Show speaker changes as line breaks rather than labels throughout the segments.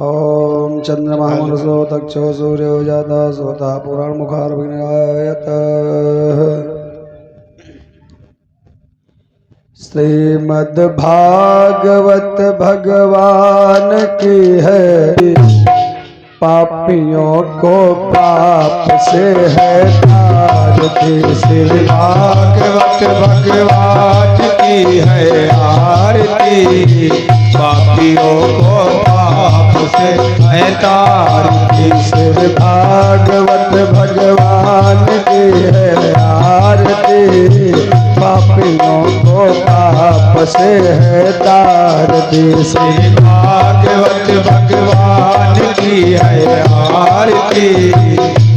ओम चंद्रमा मनसो दक्षो सूर्यो जाता सोता पुराण मुखारभिनयत। श्रीमद् भागवत भगवान की है, पापियों को पाप से है आरती। श्री
भागवत भगवान की है आरती, पापियों को पाप से है तारती।
श्री भागवत भगवान की है आरती, पापियों को पाप से है तारती।
श्री भागवत भगवान की है आरती,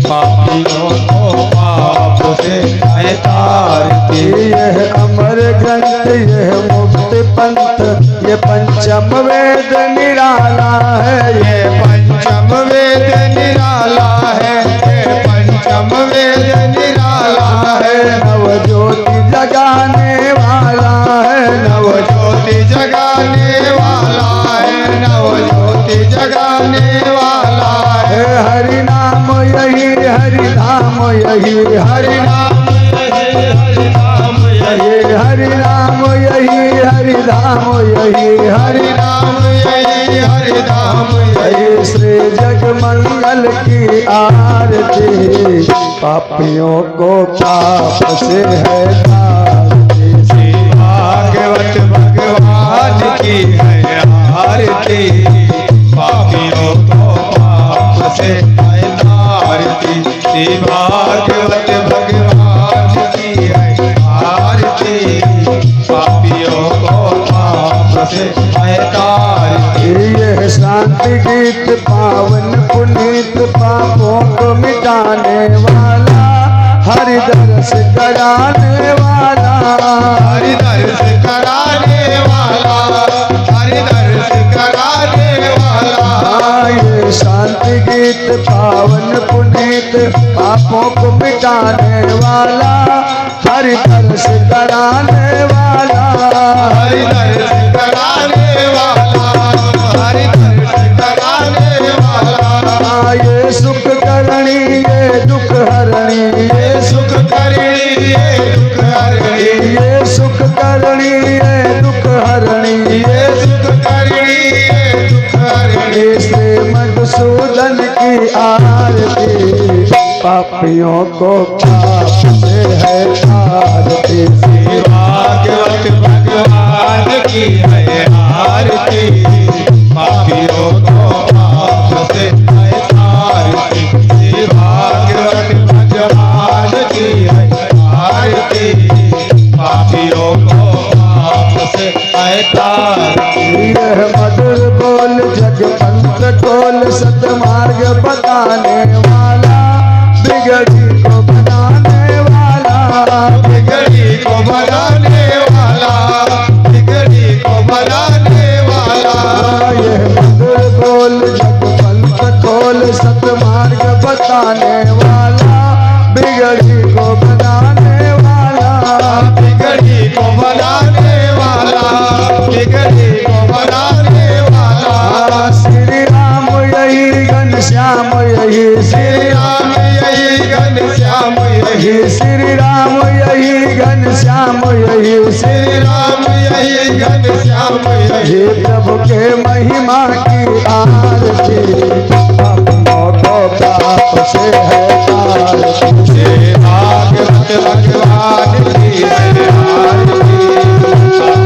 पापियों को पाप से है तारती।
यह अमर ग्रंथ यह मुक्ति पंथ, ये पंचम वेद निराला है।
ये पंचम वेद निराला है, ये पंचम वेद निराला है।
नव ज्योति जगाने वाला है,
नव ज्योति जगाने वाला है, नव ज्योति जगाने वाला है।
हरि नाम यही हरि धाम यही हरि नाम
हरि नाम
यही हरि नाम यही हरि धाम यही हरि
नाम यही हरि नाम
यही। श्री जग मंगल की आरती, पापियों को पाप से है तारती।
श्री भागवत भगवान की है आरती, पापियों को पाप से है तारती। श्री भागवत भगवान की है आरती, पापियों को पाप से है तारती।
यह शांति गीत पावन पुनीत, पापों को मिटाने वाला, हरि दर्श कराने वाला,
हरि दर्श कराने वाला, हरि दर्श कराने वाला।
ये शांति गीत पावन पुनीत, पापों को मिटाने वाला, हरि दर्श कराने वाला,
हरि दर्श कराने वाला, हरि दर्श कराने वाला।
ये सुख करणी ये दुख हरणी,
ये सुख करणी ये दुख हरणी,
ये सुख करणी ये दुख हरणी,
ये सुख करणी ये दुख हरणी।
श्री मधुसूदन की आरती, पापियों को पाप से है तारती।
श्री भागवत भगवान की है आरती, पापियों को पाप से है तारती। श्री भागवत भगवान की है आरती, पापियों को पाप से है तारती।
यह मधुर बोल जग पंथ खोल, सतमार्ग बताने वाला, बिगड़ी को बनाने वाला,
बिगड़ी को बनाने वाला, बिगड़ी को बनाने वाला।
यह मधुर बोल जग पंथ खोल, सतमार्ग बताने वाला, बिगड़ी को बनाने वाला,
बिगड़ी को बनाने वाला, बिगड़ी को बनाने वाला।
श्री राम यही घनश्याम यही
श्री राम यही घनश्याम यही,
श्री राम यही घनश्याम यही
श्री राम यही घनश्याम यही।
हे प्रभु के महिमा की आरती, पापों को पाप से है तारती।
श्री भागवत भगवान की है आरती, पापियों को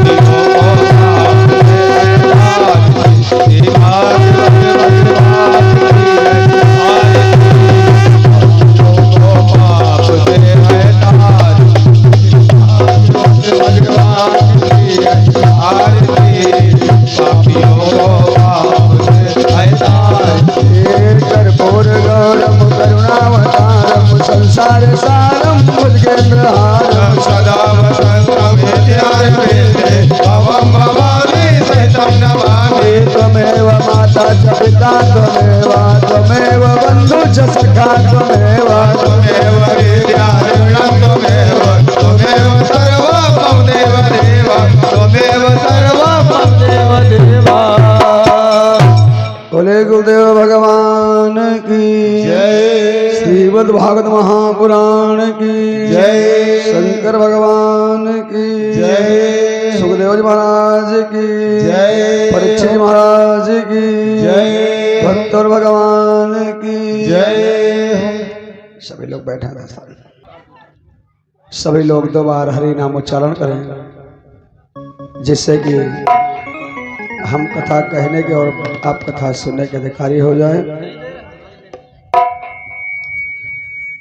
पाप से है तारती। श्री भागवत भगवान की है आरती, पापियों को पाप से है तारती। भगवान की है आरती, पापियों को पाप से है तारती।
कर्पूर गौरम करुणावतारम, संसार सारम भुजगेन्द्रहारम,
सदा वसन्तं विद्यारण्ये, भवं भवानी सहितं नमामि।
त्वमेव माता च पिता त्वमेव, त्वमेव बन्धु च सखा त्वमेव,
त्वमेव विद्यारण्यं त्वमेव, त्वमेव सर्वं देव देव, त्वमेव सर्वं देव देवा।
बोले गुरुदेव भगवान की
जय।
श्रीमद् भागवत महापुराण की
जय।
शंकर भगवान की
जय।
सुखदेव जी महाराज की
जय।
परीक्षित जी महाराज की
जय।
भक्तों भगवान की
जय।
सभी लोग बैठे हैं। सभी लोग 2 बार हरि नाम उच्चारण करें, जिससे कि हम कथा कहने के और आप कथा सुनने के अधिकारी हो जाएं।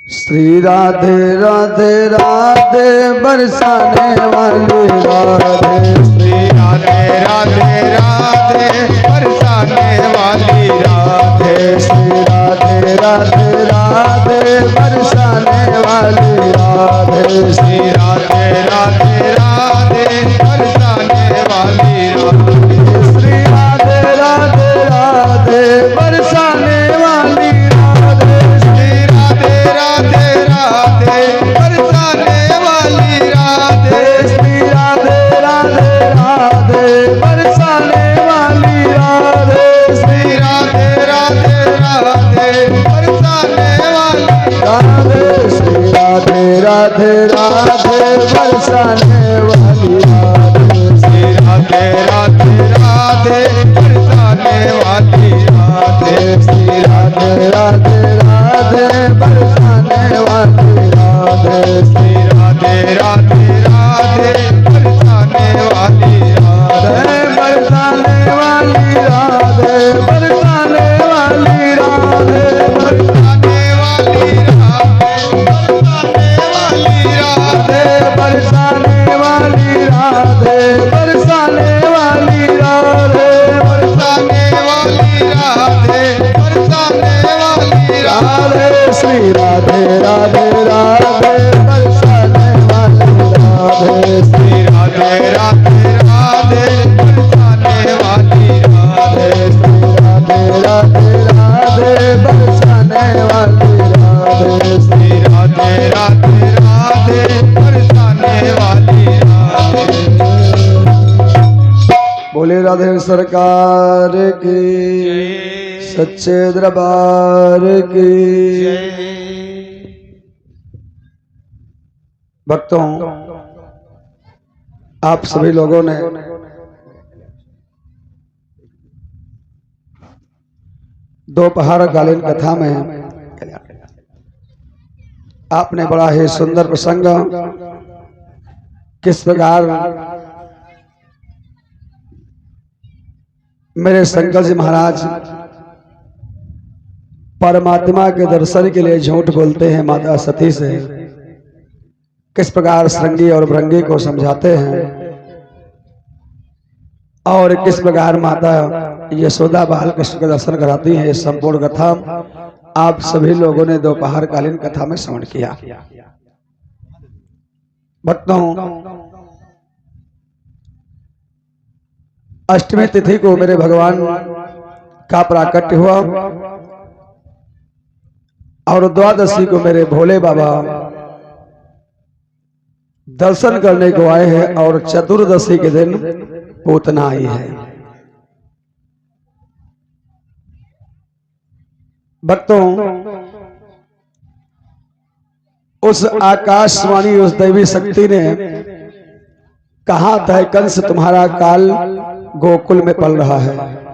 श्री राधे राधे राधे बरसाने वाली राधे।
श्री राधे राधे राधे बरसाने वाली राधे।
श्री राधे राधे राधे बरसाने वाली राधे।
श्री राधे राधे राधे बरसाने वाली राधे।
श्री राधे राधे राधे बरसाने वाली राधे।
श्री राधे राधे राधे बरसाने वाली राधे।
श्री राधे राधे राधे बरसाने वाली राधे।
श्री राधे राधे राधे बरसाने वाली
राधे। श्री राधे राधे राधे बरसाने वाली राधे।
श्री राधे राधे राधे बरसाने वाली राधे।
श्री राधे राधे राधे बरसाने वाली राधे।
श्री राधे राधे राधे बरसाने वाली राधे।
बरसाने वाली राधे। बरसाने वाली राधे।
बरसाने वाली राधे बरसाने वाली राधे।
बरसाने वाली राधे। बरसाने वाली राधे।
बरसाने वाली राधे बरसाने वाली राधे।
राधे। श्री राधे राधे राधे बरसाने वाली राधे।
श्री राधे राधे राधे बरसाने वाली राधे।
राधे राधे राधे बरसाने वाली राधे।
श्री राधे राधे राधे बरसाने वाली राधे।
बोले राधे सरकार की, सच्चे दरबार की। भक्तों, आप सभी लोगों ने दोपहर कालीन कथा में आपने बड़ा ही सुंदर प्रसंग किस प्रकार मेरे शंकर जी महाराज परमात्मा के दर्शन के लिए झूठ बोलते हैं माता सती से, किस प्रकार श्रृंगी और भृंगी को समझाते हैं और किस प्रकार माता यशोदा बाल कृष्ण का दर्शन कराती है। संपूर्ण कथा आप सभी लोगों ने दोपहर कालीन कथा में श्रवण किया। भक्तों, अष्टमी तिथि को मेरे भगवान का प्राकट्य हुआ और द्वादशी को मेरे भोले बाबा दर्शन करने को आए हैं और चतुर्दशी के दिन पूतना आई है। भक्तों, उस आकाशवाणी उस दैवी शक्ति ने कहा था, कंस तुम्हारा काल गोकुल में पल रहा है।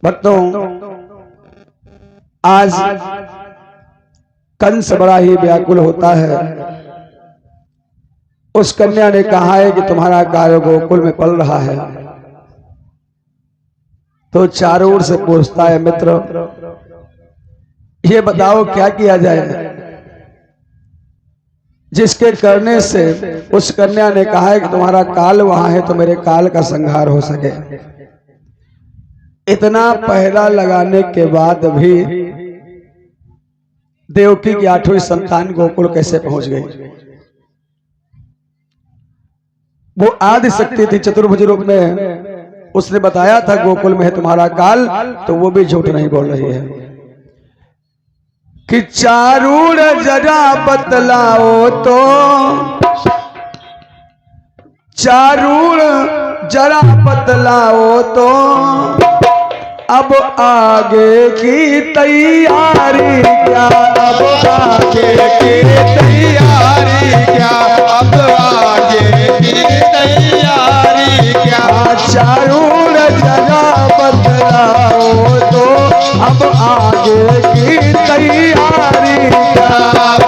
भक्तों, आज कंस बड़ा ही व्याकुल होता है। उस कन्या ने कहा है कि तुम्हारा कार्य गोकुल में पल रहा है, तो चारों ओर से पूछता है, मित्र ये बताओ क्या किया जाए जिसके करने से उस कन्या ने कहा है कि तुम्हारा काल वहां है तो मेरे काल का संहार हो सके। इतना पहरा लगाने के बाद भी देवकी की 8वीं संतान गोकुल कैसे पहुंच गई? वो आदि शक्ति थी चतुर्भुज रूप में, उसने बताया था गोकुल में है तुम्हारा काल, तो वो भी झूठ नहीं बोल रही है। कि चारूण जरा बतलाओ तो, चारूण जरा बतलाओ तो, अब आगे की तैयारी क्या, अब आगे की
तैयारी क्या, अब आगे की तैयारी क्या,
चारूण जरा बतलाओ तो, अब आगे की तैयारी क्या,
अब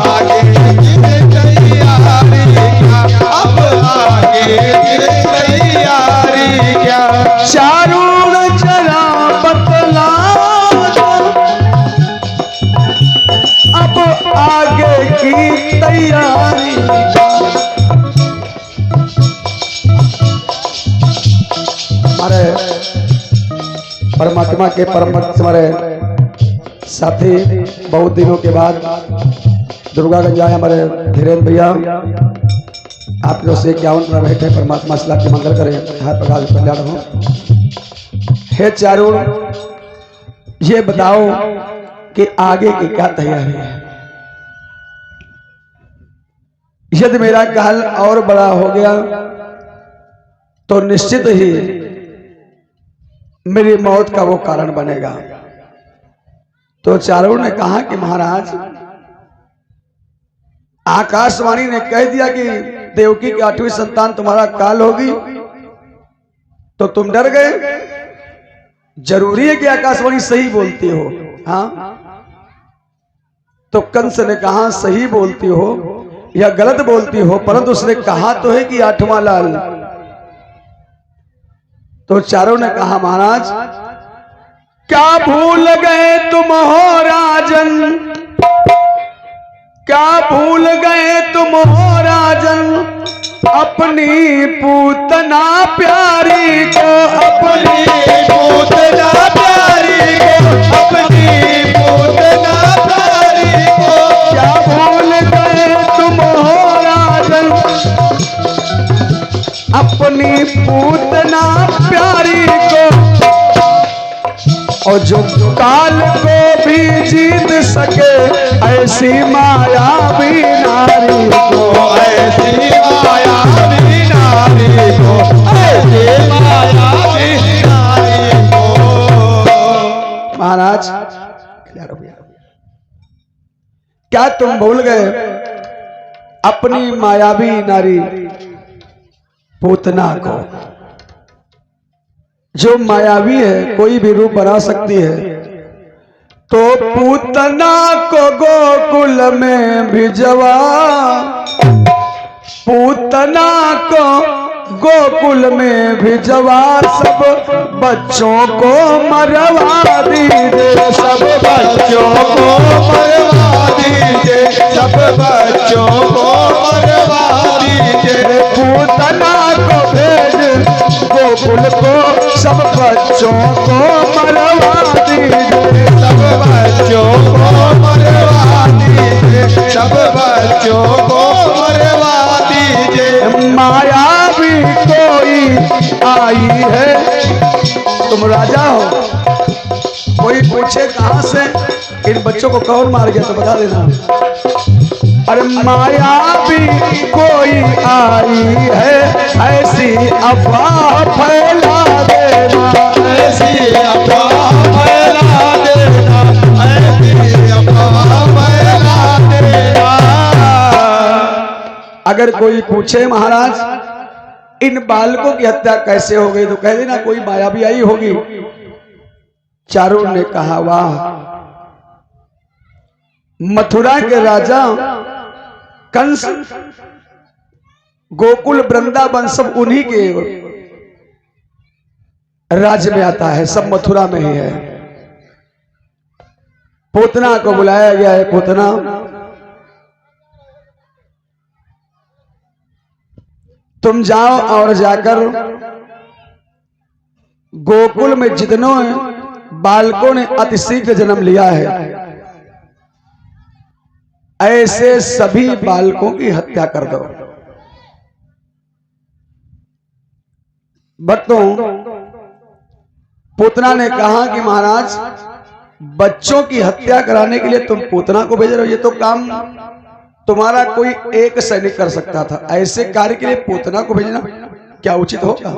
आगे की तैयारी क्या, अब आगे की तैयारी क्या,
चारूण जरा बतलाओ तो, अब आगे की तैयारी क्या। हमारे परमात्मा के परम भक्त हमारे साथी बहुत दिनों के बाद दुर्गागंज आए हमारे धीरेन्द्र भैया, आप लोग से 51 पर बैठे, परमात्मा सलाह की मंगल करे, हर प्रकार से कल्याण हो। हे चारूण, ये बताओ कि आगे की क्या तैयारी है। यदि मेरा काल और बड़ा हो गया तो निश्चित ही मेरी मौत का वो कारण बनेगा। तो चारूण ने कहा कि महाराज, आकाशवाणी ने कह दिया कि देवकी की 8वीं संतान तुम्हारा काल होगी, तो तुम डर गए। जरूरी है कि आकाशवाणी सही बोलती हो? हाँ। तो कंस ने कहा सही बोलती हो या गलत बोलती हो, परंतु उसने कहा तो है कि 8वां लाल। तो चारों ने कहा महाराज, क्या भूल गए तुम हो राजन, क्या भूल गए तुम हो राजन, अपनी पूतना प्यारी को, अपनी
पूतना प्यारी को, अपनी पूतना प्यारी को,
क्या भूल गए तुम हो राजन, अपनी पूतना प्यारी को, और जो काल को भी जीत सके ऐसी माया भी नारी को,
ऐसी माया भी नारी को, ऐसी माया भी नारी को।
महाराज क्या तुम भूल गए अपनी मायावी नारी पूतना को? जो मायावी है, कोई भी रूप बना सकती है, तो पूतना को गोकुल में भिजवा, पूतना को गोकुल में भिजवा, सब बच्चों को मरवा दीजिए, सब
बच्चों को मरवा दीजिए, सब बच्चों को मरवा दीजिए,
पूतना को भेज गोकुल को, सब बच्चों को मरवा दीजिए,
सब बच्चों को मरवा दीजिए, सब बच्चों को मरवा दीजिए।
माया भी कोई आई है, तुम राजा हो, कोई पूछे कहां से इन बच्चों को कौन मार गया तो बता देना। अरे माया भी कोई आई है, ऐसी अफवाह फैला देना,
ऐसी अफवाह फैला देना, ऐसी अफवाह फैला देना।
अगर कोई पूछे महाराज इन बालकों की हत्या कैसे हो गई, तो कह देना कोई मायावी आई होगी। चारुण ने कहा वाह, मथुरा के राजा कंस, गोकुल वृंदावन सब उन्हीं के राज्य में आता है, सब मथुरा में ही है। पूतना को बुलाया गया है। पूतना, तुम जाओ और जाकर गोकुल में जितनों बालकों ने अतिशीघ्र जन्म लिया है, ऐसे सभी बालकों की हत्या कर दो। भक्तों, पूतना ने कहा कि महाराज बच्चों की हत्या कराने के लिए तुम पूतना को भेज रहे हो, ये तो काम तुम्हारा कोई एक सैनिक कर सकता था। ऐसे कार्य के लिए पूतना को भेजना क्या उचित होगा?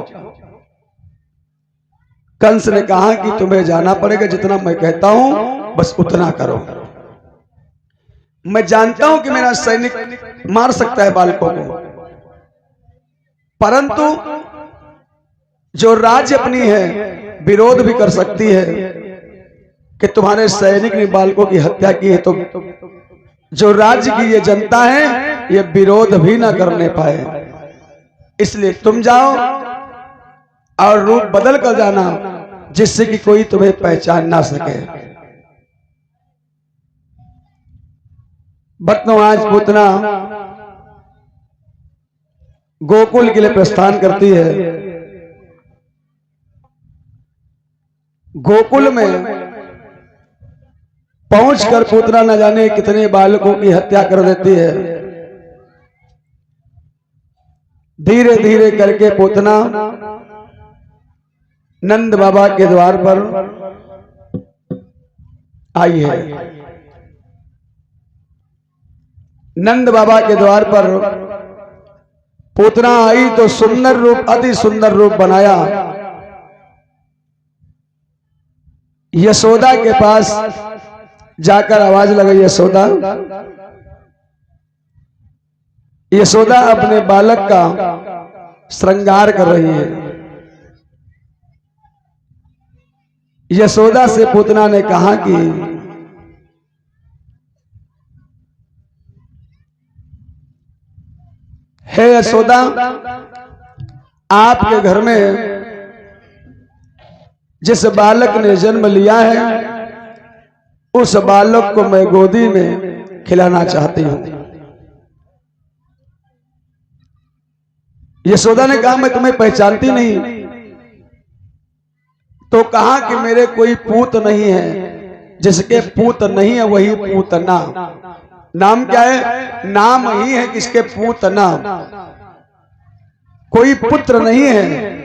कंस ने कहा कि तुम्हें जाना पड़ेगा, जितना मैं कहता हूं बस उतना करो। मैं जानता हूं कि मेरा सैनिक मार सकता है बालकों को, परंतु जो राज्य अपनी है विरोध भी कर सकती है कि तुम्हारे सैनिक ने बालकों की हत्या की है, तो जो राज्य की ये जनता है ये विरोध भी ना करने पाए। इसलिए तुम जाओ और रूप बदल कर जाना, जिससे कि कोई तुम्हें पहचान ना सके। भक्तों, आज पूतना गोकुल के लिए प्रस्थान करती है। गोकुल में पहुंचकर पूतना न जाने कितने बालकों की हत्या कर देती है। धीरे धीरे करके पूतना नंद बाबा के द्वार पर आई है। नंद बाबा के द्वार पर पूतना आई तो सुंदर रूप, अति सुंदर रूप बनाया। यशोदा के पास जाकर आवाज लगाई, यशोदा। यशोदा अपने बालक का श्रृंगार कर रही है। यशोदा से पूतना ने कहा कि हे यशोदा, आपके घर में जिस बालक ने जन्म लिया है उस बालक को मैं गोदी में खिलाना चाहती हूं। यशोदा ने कहा मैं तुम्हें पहचानती नहीं। तो कहा कि मेरे कोई पूत नहीं है, जिसके पूत नहीं है वही पूतना। नाम क्या है? नाम ही है किसके पूतना, कोई पुत्र नहीं है।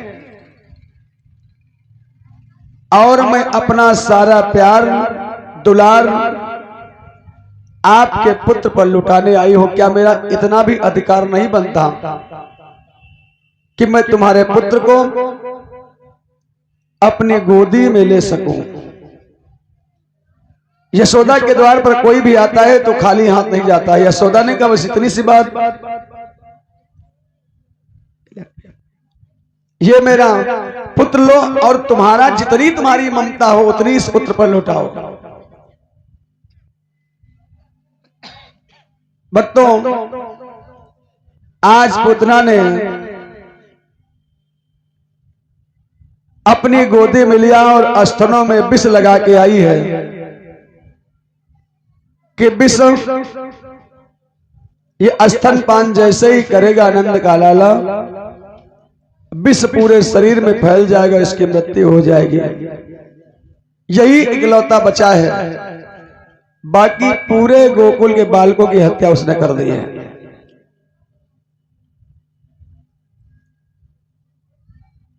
और मैं अपना सारा प्यार दुलार आपके पुत्र पर लुटाने आई हूं। क्या मेरा इतना भी अधिकार नहीं बनता कि मैं तुम्हारे पुत्र को अपनी गोदी में ले सकूं? यशोदा के द्वार पर कोई भी आता है तो खाली हाथ नहीं जाता। यशोदा ने कहा बस इतनी सी बात, ये मेरा पुत्र लो और तुम्हारा जितनी तुम्हारी ममता हो उतनी इस पुत्र पर लुटाओ। भक्तों, आज पूतना ने अपनी गोदी में लिया और स्तनों में विष लगा के आई है कि विष ये स्तनपान जैसे ही करेगा आनंद का लाला, विष पूरे शरीर में फैल जाएगा, इसकी मृत्यु हो जाएगी। यही इकलौता बचा है, बाकी पूरे गोकुल के बालकों की हत्या उसने कर दी है।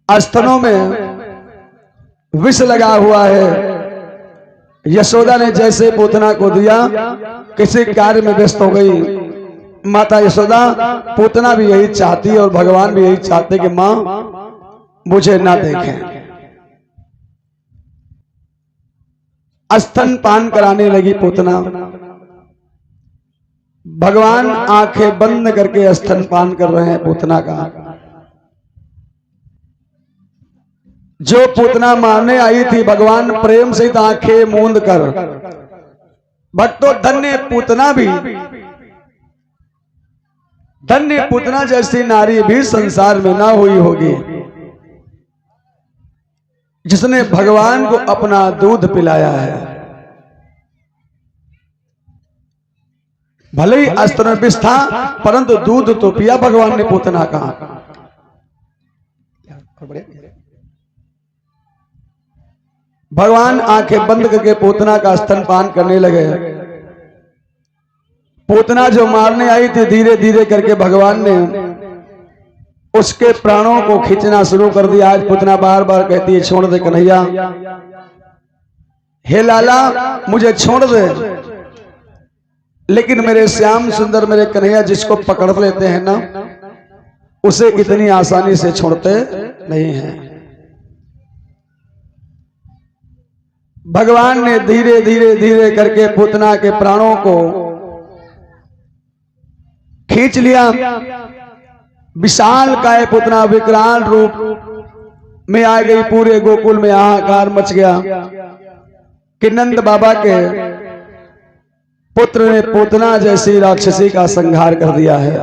स्तनों में विष लगा हुआ है। यशोदा ने जैसे पूतना को दिया, किसी कार्य में व्यस्त हो गई माता यशोदा। पूतना भी यही चाहती है और भगवान भी यही चाहते कि मां मुझे ना देखें। स्तनपान कराने लगी पूतना। भगवान आंखें बंद करके स्तनपान कर रहे हैं पूतना का। जो पूतना मारने आई थी, भगवान प्रेम से आंखें मूंद कर, भक्तों धन्य पूतना भी, धन्य पूतना जैसी नारी भी संसार में ना हुई होगी जिसने भगवान को अपना दूध पिलाया है। भले ही स्तन में विष था, परंतु दूध तो पिया भगवान ने पूतना का। भगवान आंखें बंद करके पूतना का स्तनपान करने लगे। पूतना जो मारने आई थी, धीरे धीरे करके भगवान ने उसके प्राणों को खींचना शुरू कर दिया। आज पूतना बार बार कहती है छोड़ दे कन्हैया, हे लाला मुझे छोड़ दे, लेकिन मेरे श्याम सुंदर मेरे कन्हैया जिसको पकड़ लेते हैं ना, उसे इतनी आसानी से छोड़ते नहीं हैं। भगवान ने धीरे धीरे धीरे करके पूतना के प्राणों को खींच लिया। विशाल काय पूतना विकराल रूप में आ गई। पूरे गोकुल में हाहाकार मच गया कि नंद बाबा के पुत्र ने पूतना जैसी राक्षसी का संहार कर दिया है।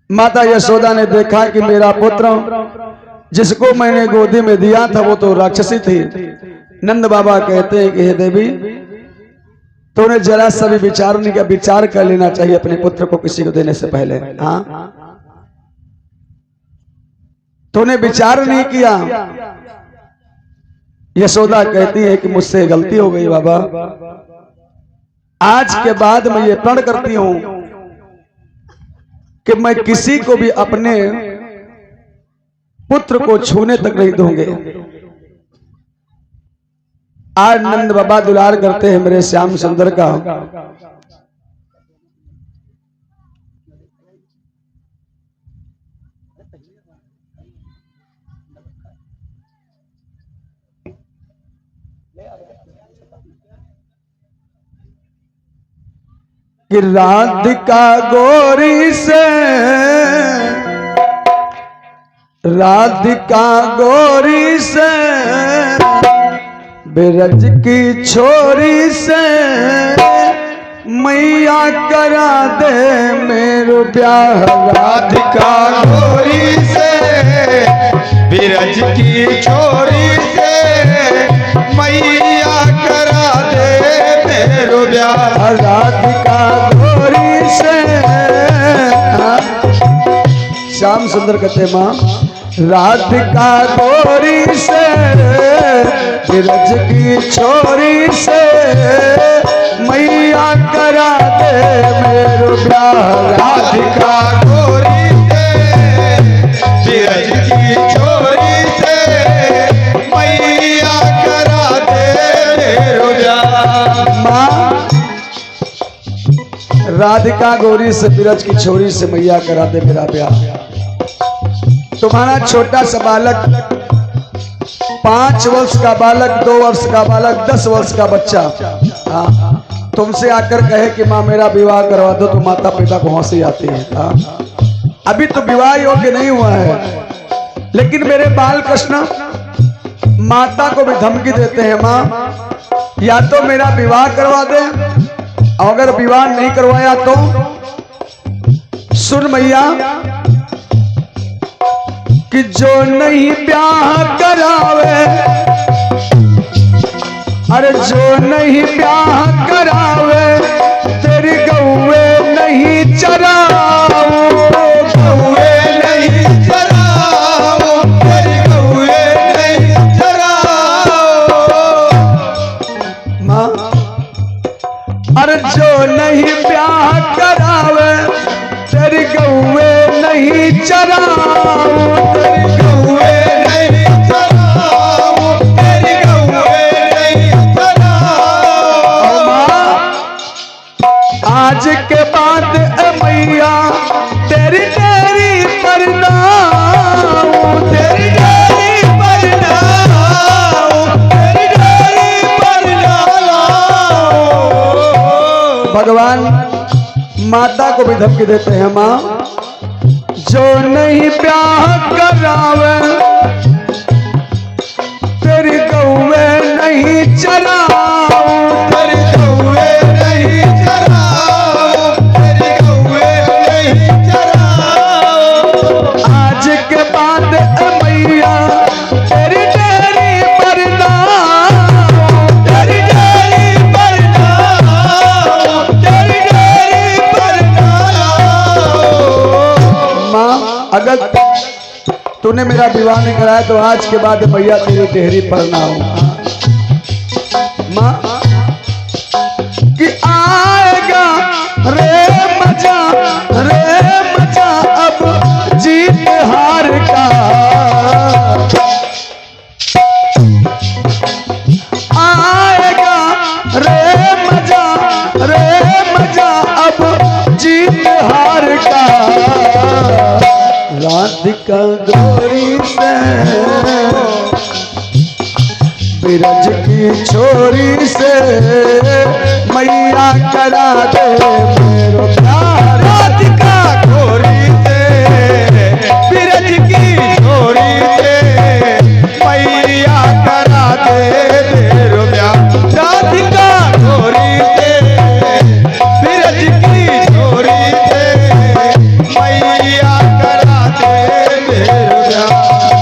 माता यशोदा ने देखा कि मेरा पुत्र जिसको मैंने गोदी में दिया था वो तो राक्षसी थी। नंद बाबा कहते हैं कि हे देवी, तूने जरा सा भी विचार नहीं किया, विचार कर लेना चाहिए अपने पुत्र को किसी को देने से पहले। हाँ, तूने विचार नहीं किया। यशोदा कहती है कि मुझसे गलती हो गई बाबा, आज के बाद मैं ये प्रण करती हूं कि मैं किसी को भी अपने पुत्र को छूने तक नहीं दूंगे। आज नंद बाबा दुलार करते हैं मेरे श्याम सुंदर का। कि राधिका गोरी से, राधिका गोरी से, बिरज की छोरी से, मैया करा दे मेरो ब्याह।
राधिका गोरी से, बिरज की छोरी से, मैया करा दे मेरो ब्याह।
राधिका गोरी से, श्याम सुंदर कहते मां, राधिका गोरी से, बिरज की छोरी से, मैया करा दे मेरो ब्याह।
राधिका गोरी से, बिरज की छोरी से, मैया करा दे मेरो ब्याह।
मां, राधिका गोरी से, बिरज की छोरी से मैया करा दे मेरा ब्याह। तुम्हारा छोटा सा बालक, 5 वर्ष का बालक, 2 वर्ष का बालक, 10 वर्ष का बच्चा, हाँ, तुमसे आकर कहे कि माँ मेरा विवाह करवा दो, तो माता पिता को हंसी आती है। हाँ, अभी तो विवाह योग्य नहीं हुआ है, लेकिन मेरे बाल कृष्ण माता को भी धमकी देते हैं, माँ या तो मेरा विवाह करवा दे, अगर विवाह नहीं करवाया तो सुन मैया कि जो नहीं ब्याह करावे, अरे जो नहीं ब्याह करावे, तेरी गौवे नहीं चराओ,
गौवे नहीं चराओ, तेरी गौवे नहीं चराओ।
माँ, अरे जो नहीं ब्याह करावे, तेरी गौवे नहीं चराओ,
तेरी गौवे नहीं चराओ, तेरी गौवे नहीं चराओ।
आज के बाद मैया तेरी तेरी परनाऊ,
तेरी डेरी पर नाओ, तेरी डेरी पर नाओ।
भगवान माता को भी धमकी देते हैं, माँ जो नहीं ब्याह करावे, तेरी गौवे नहीं चराओ,
तेरी गौवे नहीं चराओ, तेरी गौवे नहीं चराओ।
आज के बाद मैया तेरी डेरी पर नाओ,
तेरी डेरी पर नाओ, तेरी डेरी पर नाओ।
माँ अगर तूने मेरा विवाह नहीं कराया तो आज के बाद मैया तेरी टेहरी पर ना हो। माँ कि आएगा रे मजा, रे मजा अब जीत हार का, राधिका गोरी से बिरज की छोरी से मैया करा दे मेरो प्यार।
राधिका गोरी से बिरज की छोरी से मैया करा दे मेरो प्यार। राधिका गोरी से बिरज की छोरी से मैया करा दे मेरो प्यार।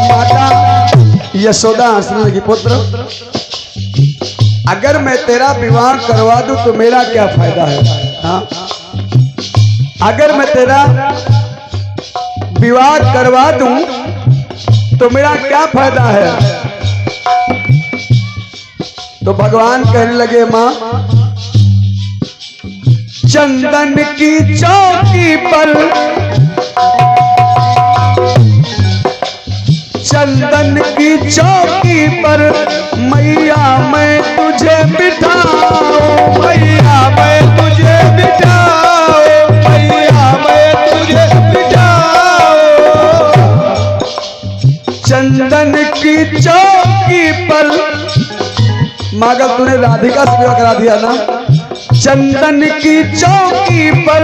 माता यशोदा हंसने लगी, पुत्र अगर मैं तेरा विवाह करवा दूं तो मेरा क्या फायदा है? हाँ? अगर मैं तेरा विवाह करवा दूं तो मेरा क्या फायदा है? तो भगवान कहने लगे, मां चंदन की चौकी पर, चंदन की चौकी पर मैया मैं तुझे बिठाऊं,
मैया मैं तुझे बिठाऊं, मैया मैं तुझे बिठाऊं।
चंदन की चौकी पर। मगर तूने राधिका से विवाह करा दिया ना। चंदन की चौकी पर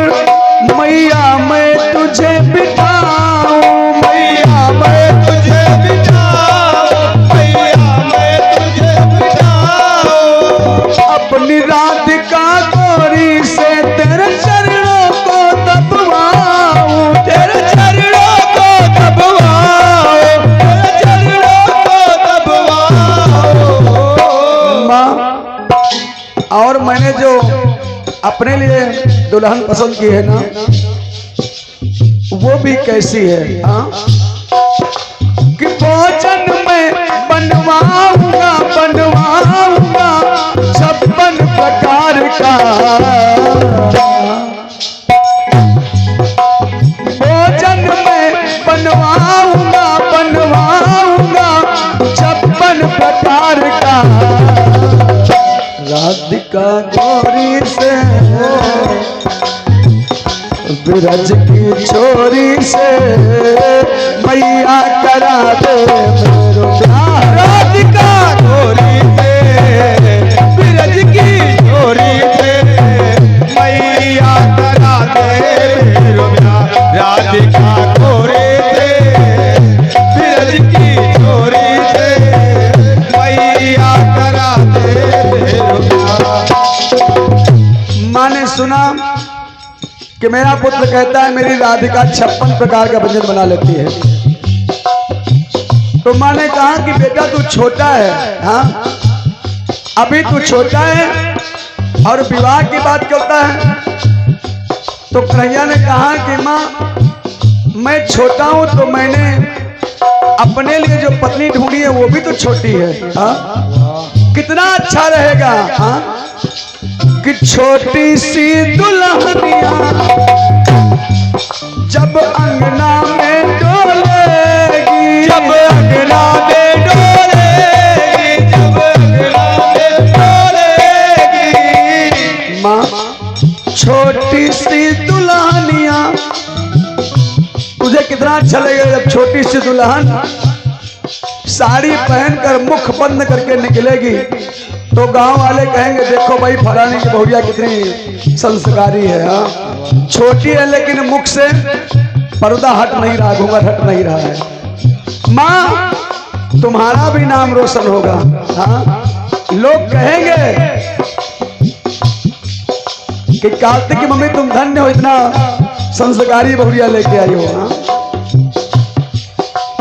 मैया मैं तुझे बिठाऊं,
मैया मैं तुझे बिठाऊं, मैया मैं तुझे बिठाऊं।
अपनी राधिका गोरी से तेरे चरणों को दबवाऊं,
तेरे चरणों को दबवाऊं, तेरे चरणों को दबवाऊं।
माँ और मैंने जो अपने लिए दुल्हन पसंद की है ना, वो भी कैसी है? हाँ? कि भोजन में बनवाऊंगा, बनवाऊंगा 56 प्रकार का। भोजन में बनवाऊंगा, बनवाऊंगा 56 प्रकार का। राधिका गोरी से बिरज की छोरी से मैया करा दे मेरो प्यार।
राधिका गोरी से बिरज की छोरी से मैया करा दे मेरो प्यार। राधिका गोरी से बिरज की छोरी से मैया करा दे मेरो प्यार।
माँ ने सुना कि मेरा पुत्र कहता है मेरी राधिका 56 प्रकार का व्यंजन बना लेती है। तो माँ ने कहा कि बेटा तू छोटा है, हाँ अभी तू छोटा है और विवाह की बात करता है। तो कन्हैया ने कहा कि माँ मैं छोटा हूं तो मैंने अपने लिए जो पत्नी ढूंढी है वो भी तो छोटी है। हाँ कितना अच्छा रहेगा। हाँ कि छोटी सी दुल्हनिया जब अंगना में डोलेगी,
जब अंगना में डोलेगी, जब अंगना में डोलेगी।
माँ छोटी सी दुल्हनिया, तुझे कितना अच्छा लगेगा जब छोटी सी दुल्हन साड़ी पहनकर मुख बंद करके निकलेगी तो गांव वाले कहेंगे देखो भाई फलानी की बहुरिया कितनी संस्कारी है। हाँ छोटी है लेकिन मुख से पर्दा हट नहीं रहा, घूंघट हट नहीं रहा है। माँ तुम्हारा भी नाम रोशन होगा। हाँ लोग कहेंगे कि कार्तिक की मम्मी तुम धन्य हो, इतना संस्कारी बहुरिया लेके आई हो। हाँ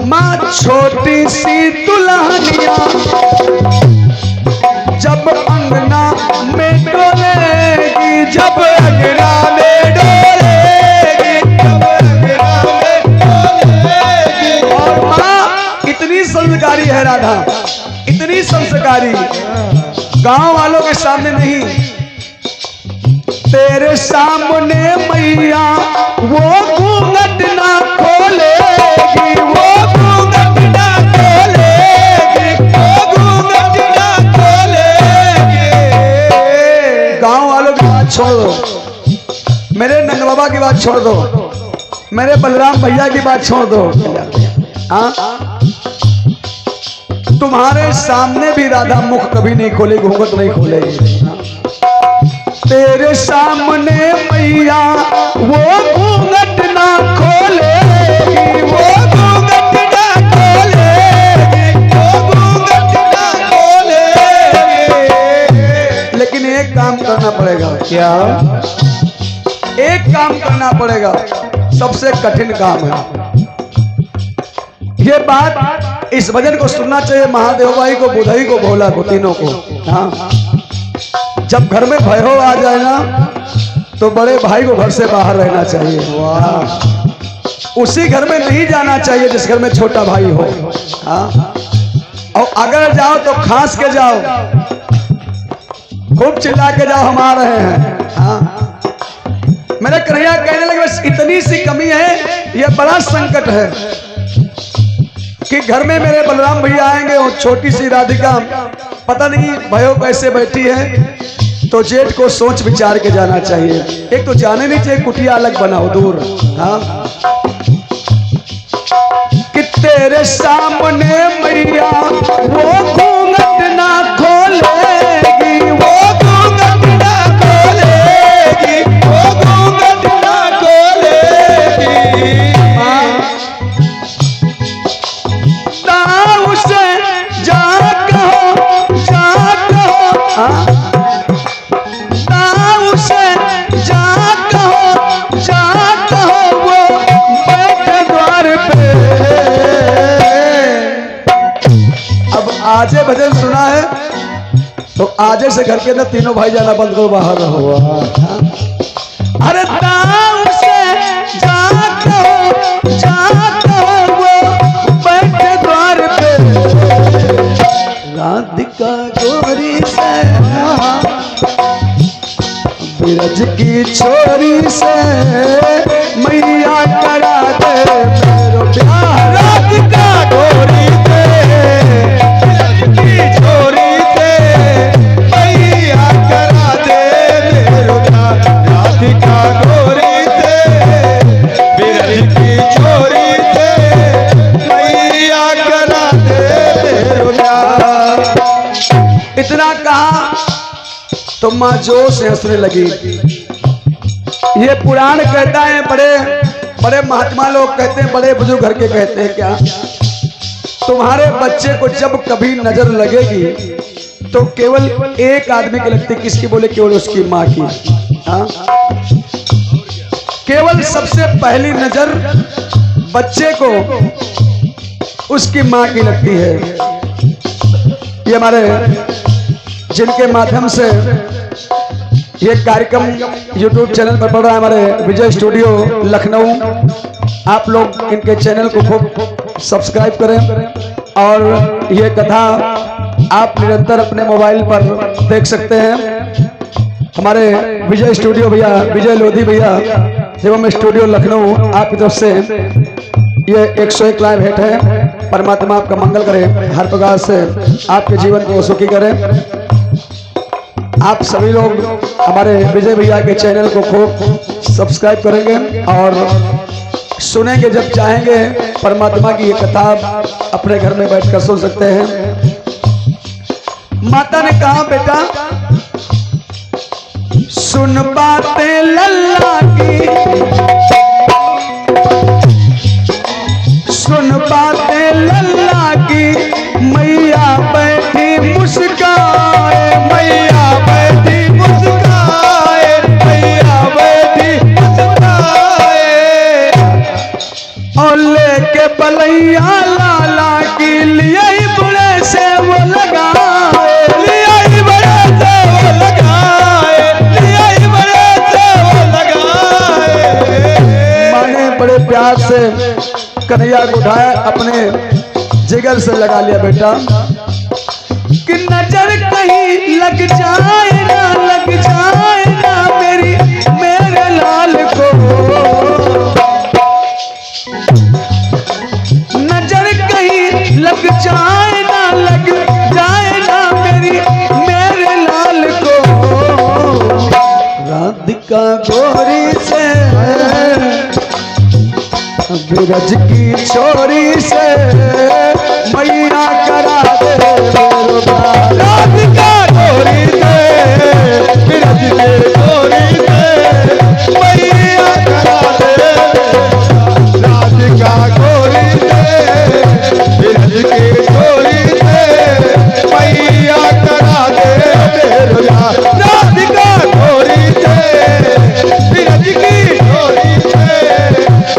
माँ छोटी सी दुल्हनिया जब अंगना में डोलेगी,
जब अंगना में डोलेगी, जब अंगना में डोलेगी।
और माँ इतनी संस्कारी है राधा, इतनी संस्कारी, गांव वालों के सामने नहीं, तेरे सामने मैया वो घूंघट ना खोलेगी, वो
घूंघट ना खोलेगी, वो घूंघट ना खोलेगी।
गांव वालों की बात छोड़ दो, मेरे नंद बाबा की बात छोड़ दो, मेरे बलराम भैया की बात छोड़ दो। हाँ, तुम्हारे सामने भी राधा मुख कभी नहीं खोलेगी, घूंघट नहीं खोलेगी। तेरे सामने मैया वो घूंघट ना खोलेगी, वो घूंघट ना खोलेगी, वो घूंघट ना खोलेगी। लेकिन एक काम करना पड़ेगा। क्या? एक काम करना पड़ेगा, सबसे कठिन काम है। ये बात, इस भजन को सुनना चाहिए महादेव भाई को, बुधई को, भोला को, तीनों को। हाँ, जब घर में भय हो आ जाए ना, तो बड़े भाई को घर से बाहर रहना चाहिए। वाह, उसी घर में नहीं जाना चाहिए जिस घर में छोटा भाई हो। हाँ, और अगर जाओ तो खांस के जाओ, खूब चिल्ला के जाओ, हम आ रहे हैं। हाँ, मेरे कन्हैया कहने लगे बस इतनी सी कमी है, यह बड़ा संकट है कि घर में मेरे बलराम भैया आएंगे और छोटी सी राधिका पता नहीं भयो कैसे बैठी है, तो जेठ को सोच विचार के जाना चाहिए। एक तो जाने नहीं चाहिए, कुटिया अलग बनाओ दूर। हाँ, कि तेरे सामने मैया वो घूंघट ना खोलेगी, वो घूंघट ना खोलेगी, वो घूंघट ना खोलेगी। ताऊ से जा कहो, जा कहो, ताऊ से जा कहो, जा कहो, वो बैठे द्वार पे। अब आजे भजन सुना है तो आजे से घर के अंदर तीनों भाई जाना बंद करो, बाहर रहो। अरे ताऊ से जा कहो, जा कहो, वो बैठे द्वार पे। राधिका गोरी से बिरज की छोरी से मैया करा दे मेरो प्यार। राधिका गोरी से बिरज की छोरी से मैया करा दे मेरो प्यार। राधिका गोरी से बिरज की छोरी से मैया करा दे मेरो प्यार। इतना कहा तो माँ जोर से हंसने लगी। ये पुराण कहता है, बड़े बड़े महात्मा लोग कहते हैं, बड़े बुजुर्ग घर के कहते हैं, क्या तुम्हारे बच्चे को जब कभी नजर लगेगी तो केवल एक आदमी की लगती, किसकी? बोले केवल उसकी माँ की। हाँ, केवल सबसे पहली नजर बच्चे को उसकी माँ की लगती है। ये हमारे जिनके माध्यम से ये कार्यक्रम YouTube चैनल पर पड़ रहा है, हमारे विजय स्टूडियो लखनऊ, आप लोग इनके चैनल को खूब सब्सक्राइब करें और ये कथा आप निरंतर अपने मोबाइल पर देख सकते हैं। हमारे विजय स्टूडियो भैया, विजय लोधी भैया, एवं स्टूडियो लखनऊ, आपकी तरफ से ये 101 लाइव हिट है। परमात्मा आपका मंगल करे, हर प्रकार से आपके जीवन को सुखी करे। आप सभी लोग हमारे विजय भैया के चैनल को खूब सब्सक्राइब करेंगे और सुनेंगे, जब चाहेंगे परमात्मा की ये कथा अपने घर में बैठकर सुन सकते हैं। माता ने कहा, बेटा सुन बातें लल्ला की, सुन बातें लल्ला की, मैया बैठी मुस्काए, मैया बैठी मुस्काए, मैया बैठी मुस्काए, और लेके बलैया लाला की लिए बुढ़े से वो लगाए, लिए बड़े से वो लगाए, लिए बड़े से वो लगाए। माने बड़े प्यार से कन्हैया को उठाया, अपने जिगर से लगा लिया। बेटा कि नजर कहीं लग जाए ना, लग जाए ना मेरे लाल को, नजर कहीं लग जाए ना, लग जाए ना मेरे लाल को। राधिका गोरी से बिरज की छोरी से मैया करा दे मेरो प्यार।
राधिका गोरी से बिरज के गोरी से मैया करा दे। राधिका गोरी से बिरज के गोरी से मैया करा दे मेरो यार। राधिका गोरी से बिरज की गोरी से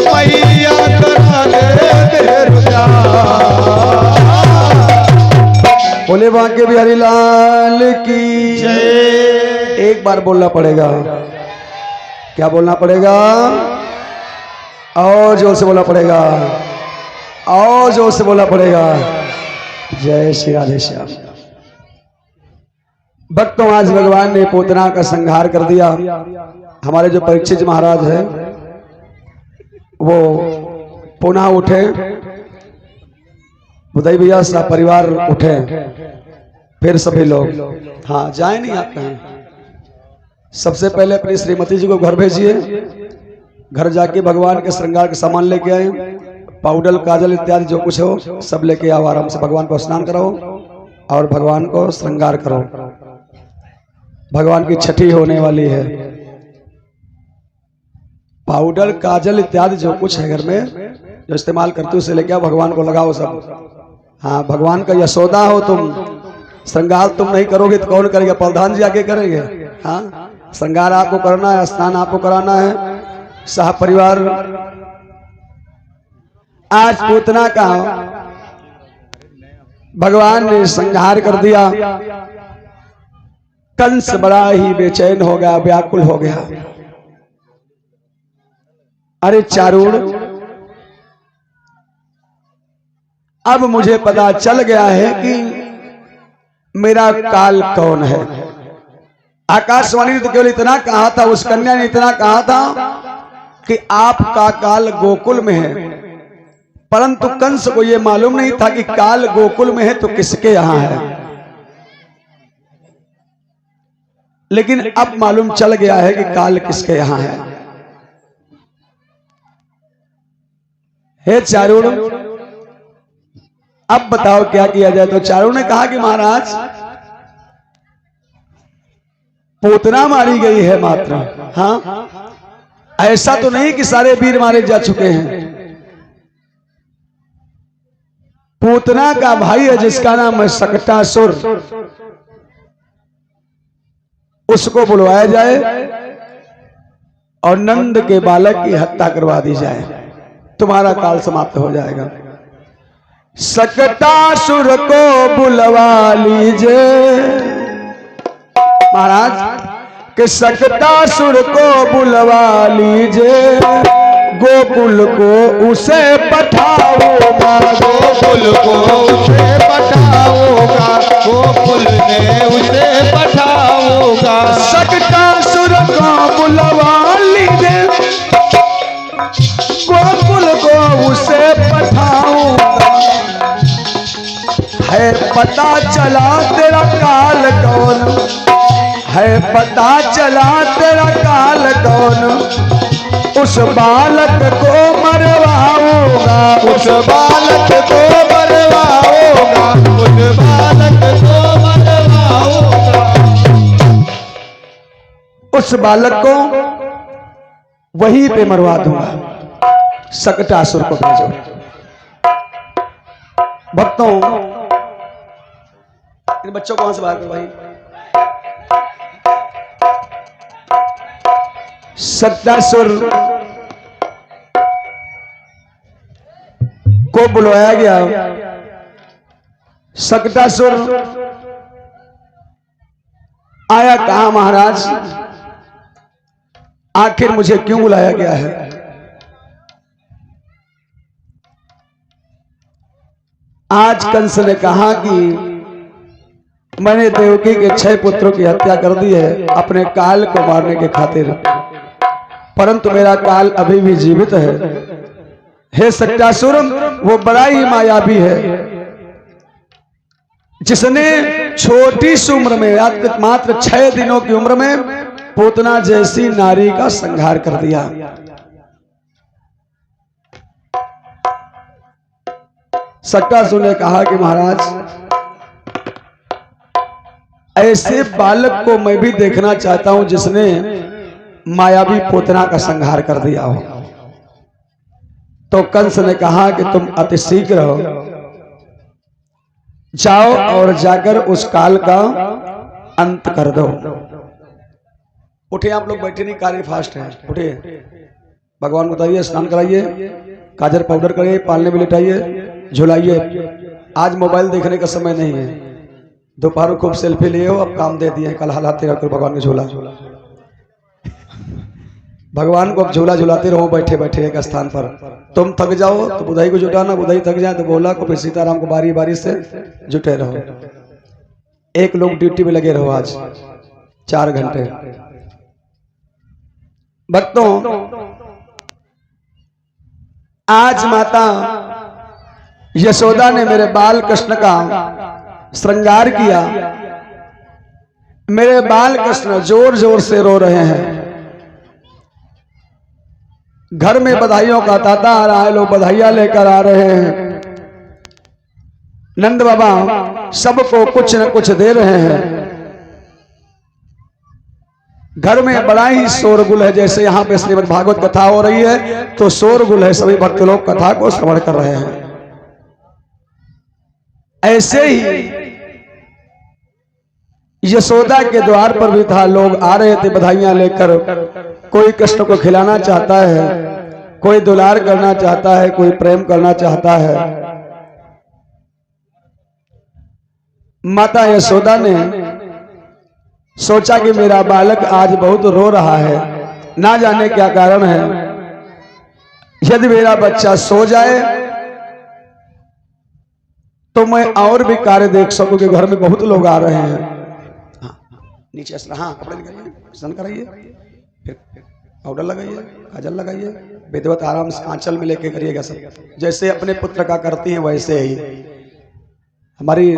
मैया करा दे मेरो यार।
बोले बांके बिहारी लाल की
जय।
एक बार बोलना पड़ेगा। क्या बोलना पड़ेगा? और जोर से बोलना पड़ेगा, और जोर से बोलना पड़ेगा। जय श्री राधे श्याम। भक्तों, आज भगवान ने पूतना का संहार कर दिया। हमारे जो परीक्षित महाराज है वो पुनः उठे, बुधाई भैया सब परिवार उठे, फिर सभी लोग। हाँ, जाए नहीं आप कहीं। सबसे पहले अपनी श्रीमती जी को घर भेजिए, घर जाके भगवान के श्रृंगार के सामान लेके आए, पाउडर काजल इत्यादि जो कुछ हो सब लेके आओ। आराम से भगवान को स्नान कराओ और भगवान को श्रृंगार करो। भगवान की छठी होने वाली है। पाउडर काजल इत्यादि जो कुछ है घर में जो इस्तेमाल करते हो उसे लेके आओ, भगवान को लगाओ सब। हाँ, भगवान का यशोदा हो तुम, श्रृंगार तुम नहीं करोगे तो कौन करेगा? प्रधान जी आगे करेंगे। हाँ, श्रृंगार आपको करना है, स्नान आपको कराना है। सह परिवार आज पूतना का भगवान ने संहार कर दिया। कंस बड़ा ही बेचैन हो गया, व्याकुल हो गया। अरे चारूण, अब मुझे पता चल गया है कि मेरा काल कौन है। आकाशवाणी ने तो केवल इतना कहा था, उस कन्या ने इतना कहा था कि आपका काल गोकुल में है, परंतु कंस को यह मालूम नहीं था कि काल गोकुल में है तो किसके यहां है। लेकिन अब मालूम चल गया है कि काल किसके यहां है। हे चारुण, अब बताओ क्या किया जाए। तो चारुण ने कहा कि महाराज, पूतना मारी गई है मात्र। हाँ, ऐसा तो नहीं कि सारे वीर मारे जा चुके हैं। पूतना का भाई है जिसका नाम है सकटासुर, उसको बुलवाया जाए और नंद के बालक की हत्या करवा दी जाए, तुम्हारा काल समाप्त हो जाएगा। सकटासुर को बुलवा लीजिए महाराज, कि सकटासुर को बुलवा लीजिए, गोकुल को उसे पठाओगा,
गोकुल को उसे पठाओगा, गोकुल में उसे पठाओगा।
सकटासुर को बुलवा लीजिए, गोकुल को उसे पठाऊंगा। है पता चला तेरा काल कौन, है पता चला तेरा काल कौन, उस बालक को मरवाऊंगा,
उस बालक को मरवाओगा, उस बालक को मरवाओगा।
उस बालक को वहीं पे मरवा दूंगा। सकटासुर को भेजो। भक्तों, इन बच्चों को वहां से बाहर करो भाई। सकटासुर को बुलवाया गया। सकटासुर आया कहा महाराज, आखिर मुझे क्यों बुलाया गया है? आज कंस ने कहा कि मैंने देवकी के 6 पुत्रों की हत्या कर दी है अपने काल को मारने के खातिर, परंतु मेरा काल अभी भी जीवित है। हे सकटासुर, वो बड़ा ही मायावी है जिसने छोटी सी उम्र में, मात्र 6 दिनों की उम्र में पूतना जैसी नारी का संहार कर दिया। सक्टासुर ने कहा कि महाराज, ऐसे बालक को मैं भी देखना चाहता हूं जिसने मायावी पूतना का संहार कर दिया हो। तो कंस ने कहा कि तुम अति शीघ्र जाओ और जाकर उस काल का अंत कर दो। उठे आप लोग, बैठे नहीं, कार्य फास्ट है। उठे, भगवान बताइए, स्नान कराइए, काजल पाउडर करिए, पालने में लिटाइए, झुलाइए। आज मोबाइल देखने का समय नहीं है। दोपहर को खूब सेल्फी लिए हो, अब काम दे दिए, कल हलाते रहो भगवान के झूला। भगवान को अब झूला झुलाते रहो बैठे बैठे एक स्थान पर। तुम थक जाओ तो बुधाई को जुटाना, बुधाई थक जाए तो बोला को, फिर सीताराम को बारी बारी से जुटे रहो। एक लोग ड्यूटी में लगे रहो आज 4 घंटे। भक्तों, आज माता यशोदा ने मेरे बाल कृष्ण का श्रृंगार किया। मेरे बाल कृष्ण जोर जोर से रो रहे हैं। घर में बधाइयों का तांता आ रहा है, लोग बधाइयां लेकर आ रहे हैं। नंद बाबा सबको कुछ न कुछ दे रहे हैं। घर में बड़ा ही शोरगुल है। जैसे यहाँ पे श्रीमद् भागवत कथा हो रही है तो शोरगुल है, सभी भक्त लोग कथा को श्रवण कर रहे हैं। ऐसे ही यशोदा के द्वार पर भी था, लोग आ रहे थे बधाइयां लेकर। कोई कृष्ण को खिलाना चाहता है, कोई दुलार करना चाहता है, कोई प्रेम करना चाहता है। माता यशोदा ने सोचा कि मेरा बालक आज बहुत रो रहा है, ना जाने क्या कारण है। यदि मेरा बच्चा सो जाए तो मैं और भी कार्य देख सकूं कि घर में बहुत लोग आ रहे हैं। नीचे हाँ, कपड़े निकालिए, स्नान कराइए, फिर पाउडर लगाइए, काजल लगाइए, विधिवत आराम से आंचल में लेके करिएगा सब। जैसे अपने पुत्र का करती हैं वैसे ही। हमारी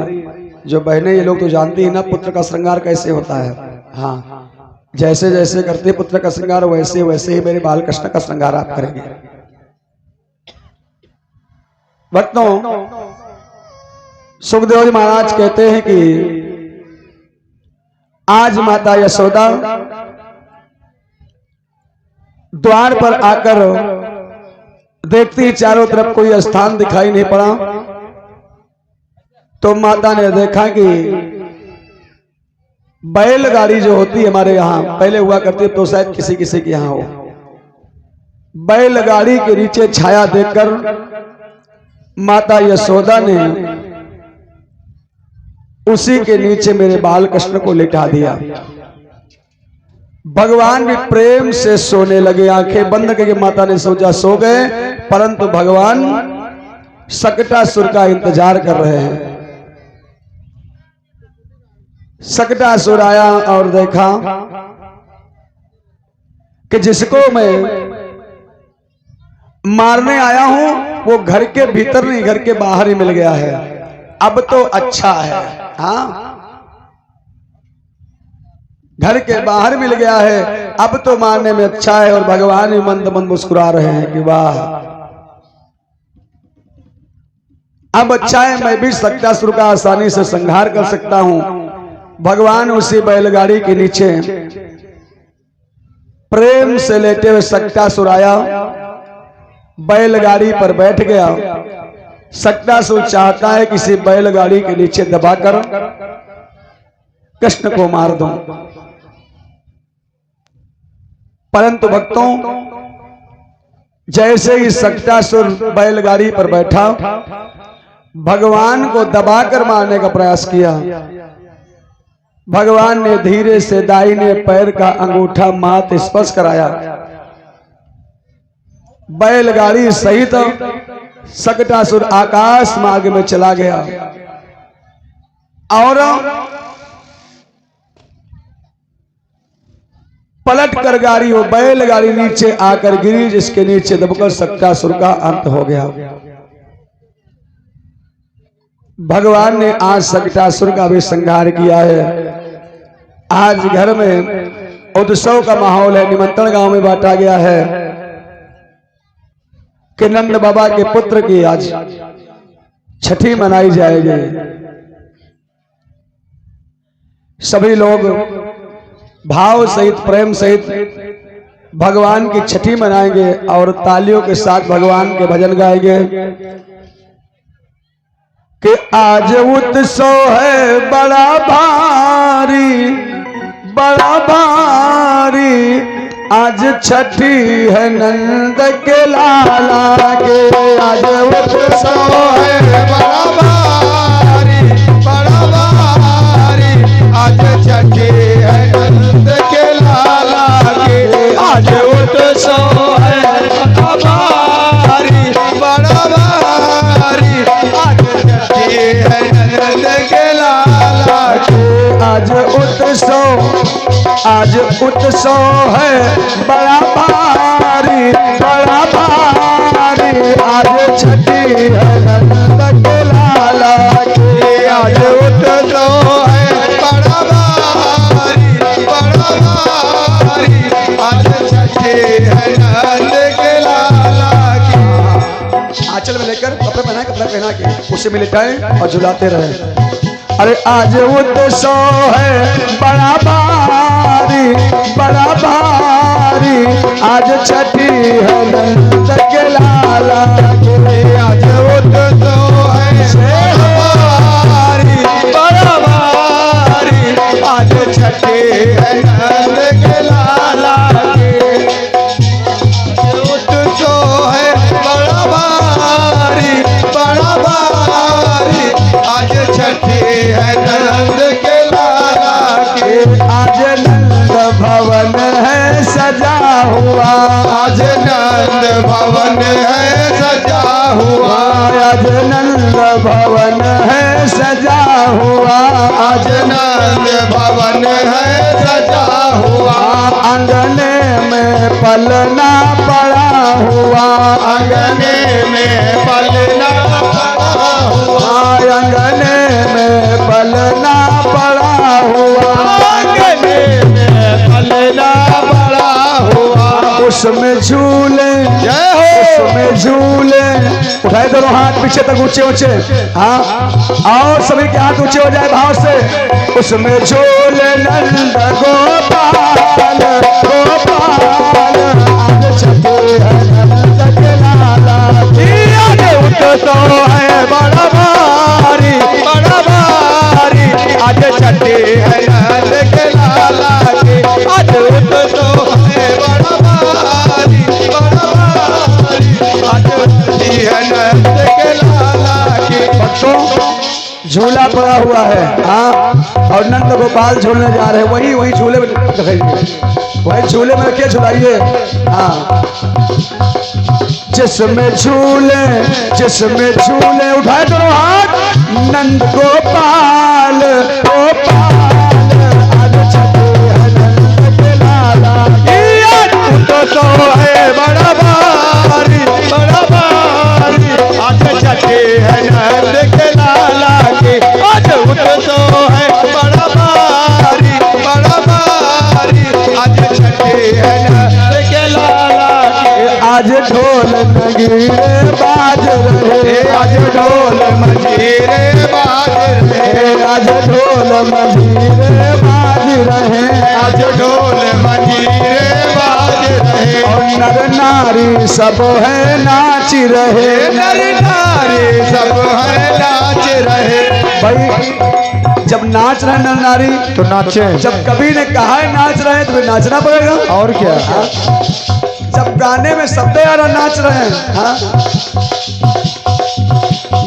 जो बहनें ये लोग तो जानती हैं ना पुत्र का श्रृंगार कैसे होता है। हाँ, जैसे जैसे करते पुत्र का श्रृंगार वैसे वैसे ही मेरे बाल कृष्ण का श्रृंगार आप करेंगे। भक्तों, सुखदेव जी महाराज कहते हैं कि आज माता यशोदा द्वार पर आकर देखती चारों तरफ कोई स्थान दिखाई नहीं पड़ा। तो माता ने देखा कि बैलगाड़ी जो होती है हमारे यहाँ पहले हुआ करती है, तो शायद किसी किसी के यहाँ हो, बैलगाड़ी के नीचे छाया देखकर माता यशोदा ने उसी के नीचे मेरे बाल कृष्ण को लिटा दिया। भगवान भी प्रेम से सोने लगे। आंखें बंद करके माता ने सोचा सो गए, परंतु भगवान सक्टासुर का इंतजार कर रहे हैं। सक्टासुर आया और देखा कि जिसको मैं मारने आया हूं वो घर के भीतर नहीं, घर के बाहर ही मिल गया है। अब तो अच्छा है। हाँ, घर के बाहर मिल गया है, अब तो मारने में अच्छा है। और भगवान ही मंद मंद मुस्कुरा रहे हैं कि वाह, अब अच्छा है, मैं भी सक्टासुर का आसानी से संहार कर सकता हूं। भगवान उसी बैलगाड़ी के नीचे प्रेम से लेटे हुए सक्टासुर आया, बैलगाड़ी पर बैठ गया। सक्टासुर चाहता है किसी बैलगाड़ी के नीचे दबाकर कृष्ण को मार दूं, परंतु भक्तों जैसे ही सक्टासुर बैलगाड़ी पर बैठा, भगवान को दबाकर मारने का प्रयास किया। भगवान ने धीरे से दाहिने पैर का अंगूठा माथ स्पर्श कराया। बैलगाड़ी सहित सक्टासुर आकाश मार्ग में चला गया और पलट कर गाड़ी वो बैलगाड़ी नीचे आकर गिरी, जिसके नीचे दबकर सक्टासुर का अंत हो गया। भगवान ने आज सक्टासुर का भी संहार किया है। आज घर में उत्सव का माहौल है। निमंत्रण गांव में बांटा गया है कि नंद बाबा के पुत्र की आज छठी मनाई जाएगी। सभी लोग भाव सहित प्रेम सहित भगवान की छठी मनाएंगे और तालियों के साथ भगवान के भजन गाएंगे कि आज उत्सव है बड़ा भारी, बड़ा भारी, आज छठी है नंद के लाला के। आज उत्सव है
बड़ा भारी, बड़ा भारी, आज छठी है नंद के लाला के।
आज उत्सव है
बड़ा भारी, बड़ा भारी, आज छठी है नंद के लाला के।
आज उत्सव है बड़ा भारी, बड़ा भारी, आज छठी है नंद के लाला के।
आज उत्सव है बड़ा भारी, बड़ा भारी, आज छठी है नंद के लाला की।
आंचल में लेकर कपड़ा पहना के उसे में लिटाएं और झुलाते रहे। अरे आज उत्सव है बड़ा भारी, बड़ा भारी, आज छठी है नंद के लाला के।
आज उत्सव है भारी, बड़ा भारी, आज छठी है नंद के लाला के। उत्सव है बड़ा भारी, बड़ा भारी, आज छठी है नंद के लाला के।
आज नंद भवन है सजा हुआ,
आज नंद भवन है सजा हुआ,
आज नंद भवन है सजा हुआ,
आज नंद भवन है सजा हुआ।
अंगने में पलना पड़ा हुआ,
अंगने में पलना पड़ा हुआ,
अंगने में पलना पड़ा हुआ,
अंगने में पलना पड़ा हुआ।
उसमें झूले,
जय हो।
उसमें झूले, उठाए दोनों हाथ पीछे तक ऊंचे ऊंचे, हाँ, और सभी के हाथ ऊंचे हो जाए भाव से। उसमें झूले नंद गोपाल, गोपाल, आज छठी है नंद के लाला की।
आज उत्सव है बड़ा भारी, बड़ा भारी, आज छठी है नंद के लाला के। आज उत्सव है बड़ा भारी, बड़ा भारी, आज छठी है नंद के लाला के।
बच्चों झूला पड़ा हुआ है, हाँ, और नंद गोपाल झूलने जा रहे हैं। वही झूले में रखिए, वही झूले में रखिए, झुलाइए, हाँ। जिसमें झूले, जिसमें झूले, उठाए दोनों हाथ, नंद गोपाल, गोपाल, आज छठी है नंद के लाला की।
आज उत्सव है बड़ा भारी, बड़ा भारी, आज छठी है नंद के लाला के। आज उत्सव है बड़ा भारी, बड़ा भारी, आज छठी है नंद के लाला के।
आज ढोल नगीरे बाज रहे,
आज ढोल मंजीरे बाज रहे,
आज ढोल मंजीरे बाज रहे,
आज ढोल मंजीरे बाज रहे।
और नर नारी सब है नाच रहे,
नर नारी सब है नाच रहे।
भाई जब नाच रहे नर नारी
तो नाचे।
जब कवि ने कहा है नाच रहे हैं तो फिर नाचना पड़ेगा,
और क्या।
हाँ? जब गाने में शब्द आ रहा नाच रहे हैं, हाँ?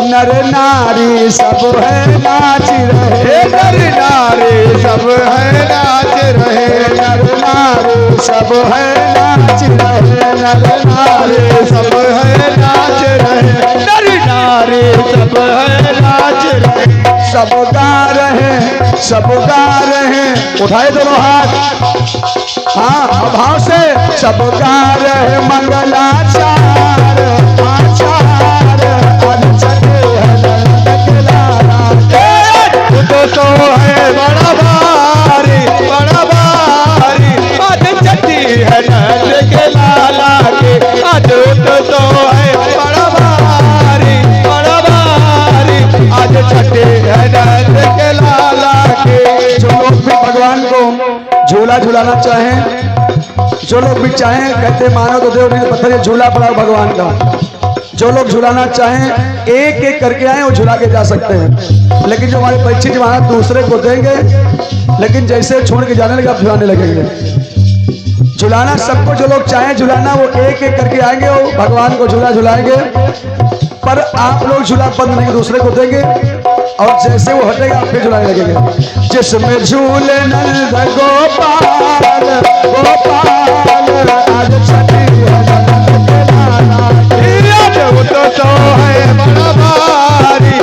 नर नारी सब है नाच रहे,
नर नारी सब है नाच रहे,
नर नारी सब है नाच रहे, नर नारी
सब है नाच रहे, नर नारी सब है नाच रहे।
सब गा रहे, सब गा रहे, उठाए दोनों हाथ, हाँ, भाव से सब गा रहे मंगलाचार, आचार, आज छठी है नंद के लाला के।
तो है बड़ा भारी, बड़ा भारी, आज छठी है नंद के लाला के। आज तो है बड़ा भारी, बड़ा भारी,
झूला झूलाना चाहें, जो लोग भी चाहें, कहते मानो तो देव नहीं तो पत्थर, ये झूला पड़ा भगवान का। जो लोग झुलाना चाहें एक एक करके आए और झुला के जा सकते हैं। लेकिन जो हमारे परीक्षित महाराज दूसरे को देंगे, लेकिन जैसे छोड़ के जाने लगे आप झुलाने लगेंगे। झुलाना सबको, जो लोग चाहें झुलाना वो एक एक करके आएंगे और भगवान को झूला झुलाएंगे। पर आप लोग झूला बंद नहीं दूसरे को देंगे और जैसे वो हटेगा आप फिर झुलाने लगेंगे। जिसमें झूले नंद गोपाल गोपाल आज छठी
तो है बड़ा भारी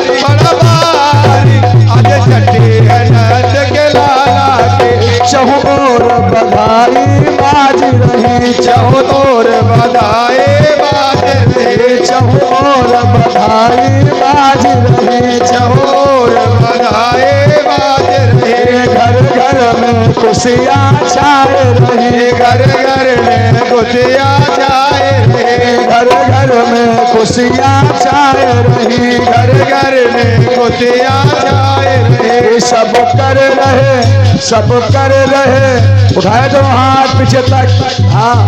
आज छठी है नंद के लाला के।
चहुर बधाई बाज रही,
चहुर बधाई बाज रही,
चहुर बधाई बाज रही,
चहुर बधाई बाज रही।
घर घर में खुशियाँ छाए रही,
घर घर में खुशियाँ छाए रही,
घर घर में खुशियाँ छाए रही,
घर घर में खुशियाँ छाए रही।
सब कर रहे, सब कर रहे, उठाए तो हाथ पीछे तक, हाँ।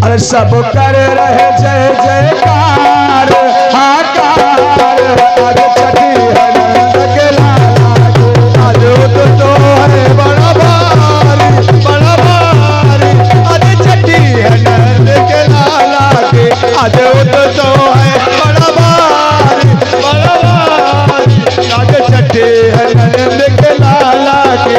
अरे सब कर रहे जय जयकार हाकार, आज छठी है नंद के लाला के।
आज तो है बड़ा भारी आज छठी है नंद के लाला के। आज तो है बड़ा भारी आज छठी है नंद के लाला के।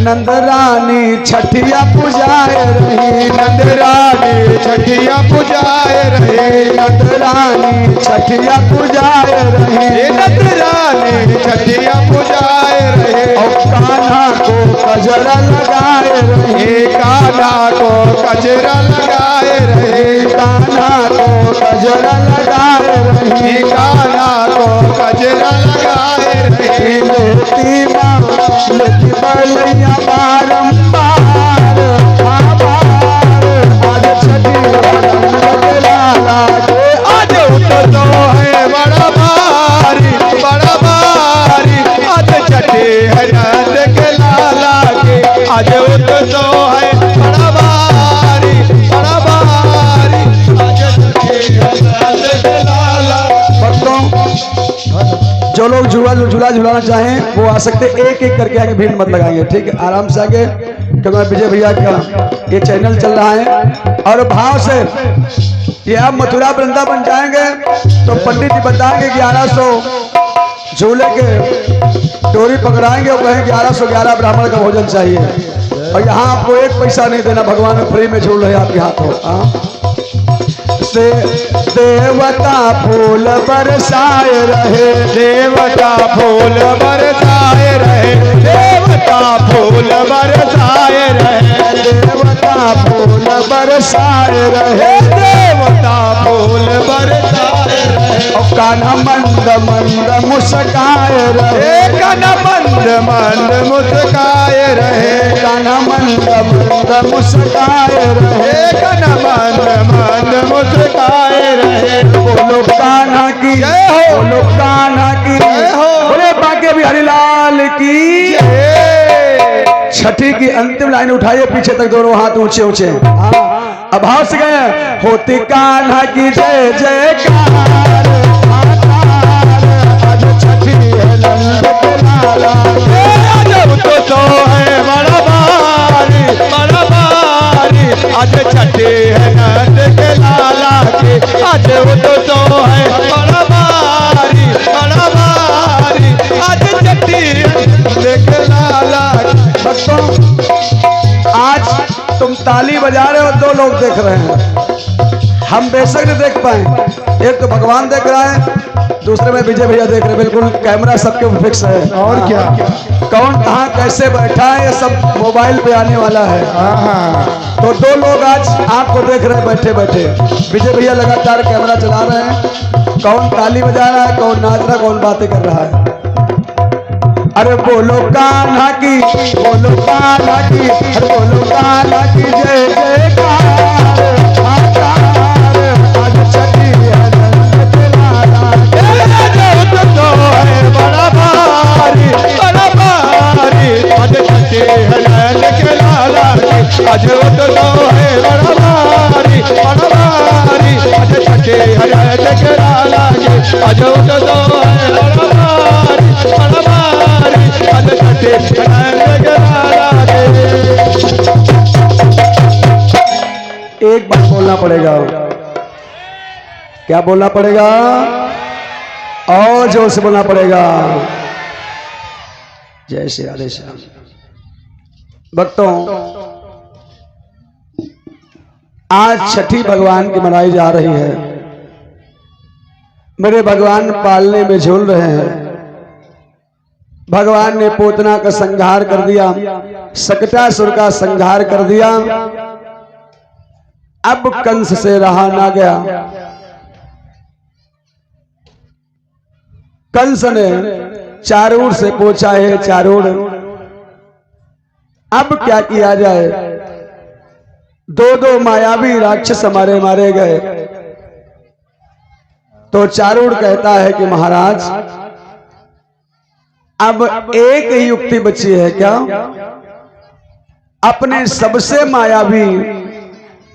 नंद रानी छठिया पुजाए रही,
नंद रानी छठिया पुजाए रहे,
नंद रानी छठिया पुजाए रही,
नंद रानी छठिया पुजाए रहे।
और कान्हा को कजरा लगाए रही,
कान्हा को कजरा लगाए रहे,
कान्हा को कजरा लगाए रही,
कान्हा को कजरा लगाए रहे।
लेती माँ लेती बलिया बारंबार आज छठी नंद के लाला के।
आज तो है बड़ा भारी आज छठी है नंद के लाला के। आज तो है बड़ा भारी आज छठी है नंद के लाला।
भक्तों, जो लोग झूला झुलाना चाहें वो आ सकते, एक एक करके आगे भीड़ मत लगाएंगे, ठीक है, आराम से आगे। क्योंकि विजय भैया का ये चैनल चल रहा है और भाव से ये आप मथुरा वृंदावन जाएंगे तो पंडित जी बताएंगे 1100 झूले के डोरी पकड़ाएंगे और कहेंगे 1111 ब्राह्मण का भोजन चाहिए। और यहाँ आपको एक पैसा नहीं देना, भगवान फ्री में झूल रहे आपके हाथों। से देवता फूल बरसाए रहे,
देवता फूल बरसाए रहे, देवता फूल बरसाए रहे,
देवता फूल बरसाए रहे,
देवता फूल बरसाए रहे।
और कान्हा मंद मंद मुस्काए रहे,
कान्हा मंद मंद मुस्काए रहे,
कान्हा मंद मंद मुस्काए रहे,
कान्हा मंद मंद मुस्काए रहे।
बोलो कान्हा की
जय हो,
बोलो कान्हा की
जय हो,
बोले बांके बिहारी लाल की।
जय।
छठी की अंतिम लाइन उठाइए, पीछे तक दोनों हाथ ऊंचे ऊंचे। अब भाव से गए, होती कान्हा की जय जयकार, आज छठी है नंद के लाला के।
तो है बड़ा भारी आज छठी है नंद के लाला के। आज तो है बड़ा भारी आज छठी नंद के लाला के।
भक्तों, आज तुम ताली बजा रहे हो, दो लोग देख रहे हैं, हम बेशक नहीं देख पाए। एक तो भगवान देख रहा है, दूसरे में विजय भैया देख रहे हैं। बिल्कुल कैमरा सबके फिक्स है,
और क्या,
कौन कहाँ कैसे बैठा है ये सब मोबाइल पे आने वाला है। तो दो लोग आज आपको देख रहे हैं बैठे बैठे। विजय भैया लगातार कैमरा चला रहे हैं, कौन ताली बजा रहा है, कौन नाच रहा है, कौन बातें कर रहा है। अरे बोलो कान्हा की, बोलो कान्हा की, अरे बोलो कान्हा की जय जयकार, आज छठी है नंद के लाला के।
तो है बड़ा भारी आज छठी है नंद के आज उत्सव है बड़ा भारी आज छठे हरियाणा के लाला के आज उत्सव है बड़ा भारी आज छठे हरियाणा के लाला के।
एक बात बोलना पड़ेगा। क्या बोलना पड़ेगा? और जोर से बोलना पड़ेगा। जय श्री राधे श्याम। भक्तों, आज छठी भगवान की मनाई जा रही है। मेरे भगवान पालने में झूल रहे हैं। भगवान ने पोतना का संहार कर दिया, सकटासुर का संहार कर दिया। अब कंस से रहा ना गया। कंस ने चारूर से पूछा है, चारूर अब क्या किया जाए? दो मायावी राक्षस हमारे मारे गए। तो चारूर कहता है कि महाराज, अब एक ही युक्ति बची है। क्या? अपने सबसे मायावी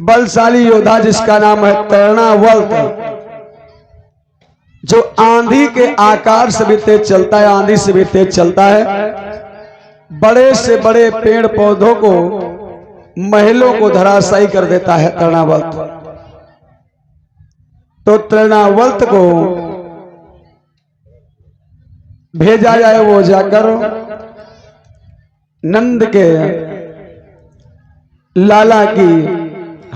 बलशाली योद्धा जिसका नाम है तृणावर्त, जो आंधी के आकार से भी तेज चलता है, आंधी से भी तेज चलता है, बड़े से बड़े पेड़ पौधों को, महलों को धराशायी कर देता है तृणावर्त। तो तृणावर्त को भेजा जाए, वो जाकर नंद के लाला की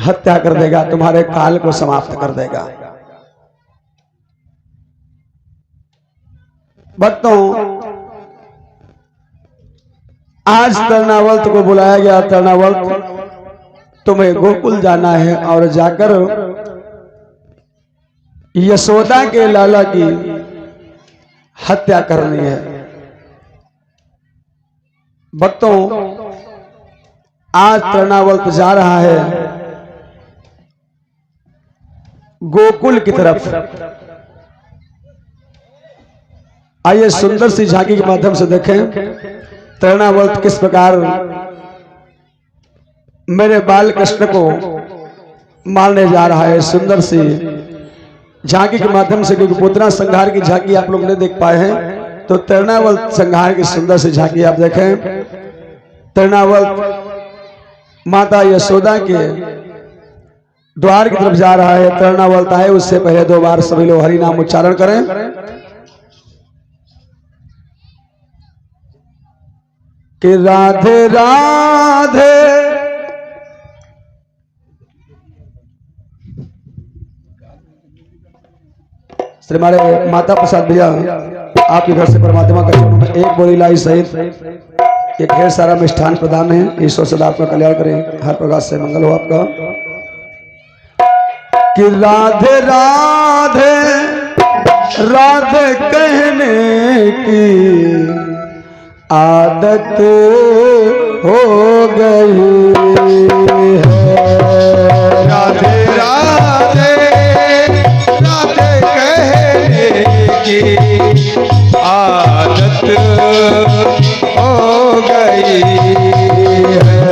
हत्या कर देगा, तुम्हारे काल को समाप्त कर देगा। भक्तों, आज तृणावर्त को बुलाया गया। तृणावर्त, तुम्हें गोकुल जाना है और जाकर यशोदा के लाला की हत्या करनी है। भक्तों, आज तृणावर्त जा रहा है गोकुल की तरफ। आइए सुंदर सी झांकी के माध्यम से देखें तृणावर्त किस प्रकार मेरे बाल कृष्ण को मारने जा रहा है। सुंदर सी झांकी के माध्यम से, क्योंकि पोतना संहार की झांकी आप लोग नहीं देख पाए हैं, तो तृणावर्त संहार की सुंदर सी झांकी आप देखें। तृणावर्त माता यशोदा के द्वार की तरफ जा रहा है। तृणावर्त आए उससे पहले 2 बार सभी लोग हरि नाम उच्चारण करें। कि राधे राधे श्री हमारे माता प्रसाद भैया, आपके घर से परमात्मा का चरणों में एक बोरी लाई सहित एक ढेर सारा मिष्ठान प्रदान है। ईश्वर सदा आपका कल्याण करें, हर प्रकार से मंगल हो आपका। कि राधे राधे राधे कहने की आदत हो गई है।
राधे राधे राधे कहने की आदत हो गई है।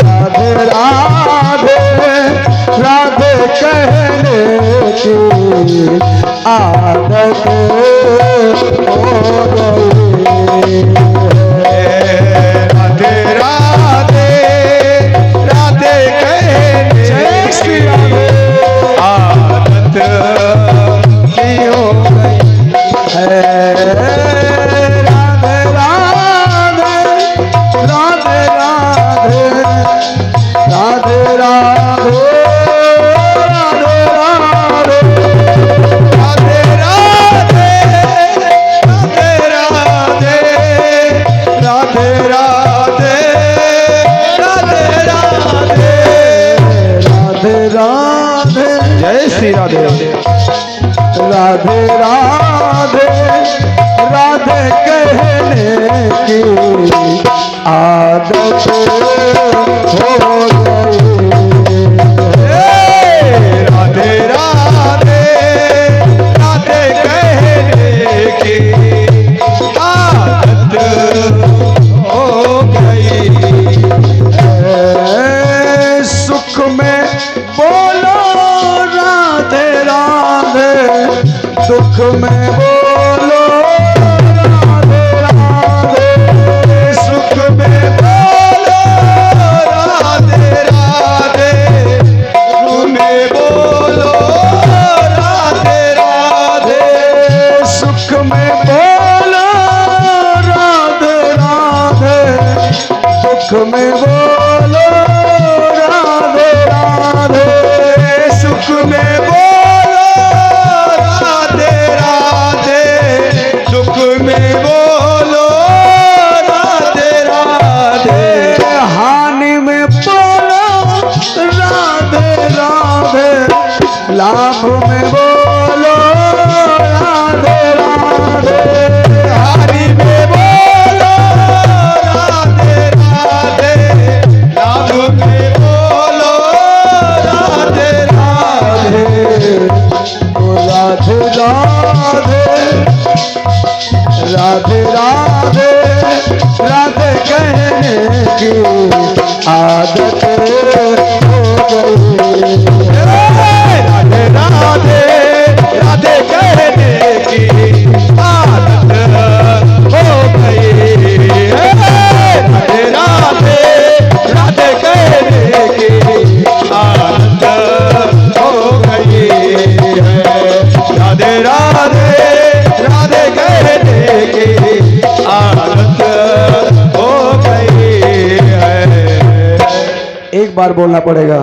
राधे राधे राधे कहने की आदत हो गई है।
राधे राधे राधे कहने की आदत ही हो गई
है। राधे राधे राधे राधे राधे राधे राधे
जय श्री राधे
राधे राधे राधे कहने की आदत हो गई है।
राधे राधे राधे कहने की आदत हो गई है।
में बोलो राधे राधे,
सुख में बोलो राधे राधे, सुख में बोलो राधे राधे,
सुख में बोलो राधे राधे, दुख में बोलो राधे राधे,
सुख में बोलो राधे राधे, दुख में बोलो राधे राधे,
हानि में बोलो राधे राधे, लाभ में बोलो राधे राधे,
हरि में बोलो राधे राधे, लाभ में बोलो राधे राधे,
राधे राधे, राधे राधे, राधे कहने की आदत हो गई।
राधे राधे, राधे कहने की आदत हो गई। राधे राधे, राधे कहने की आदत हो गई है। राधे राधे, राधे कहने की आदत हो गई है।
एक बार बोलना पड़ेगा।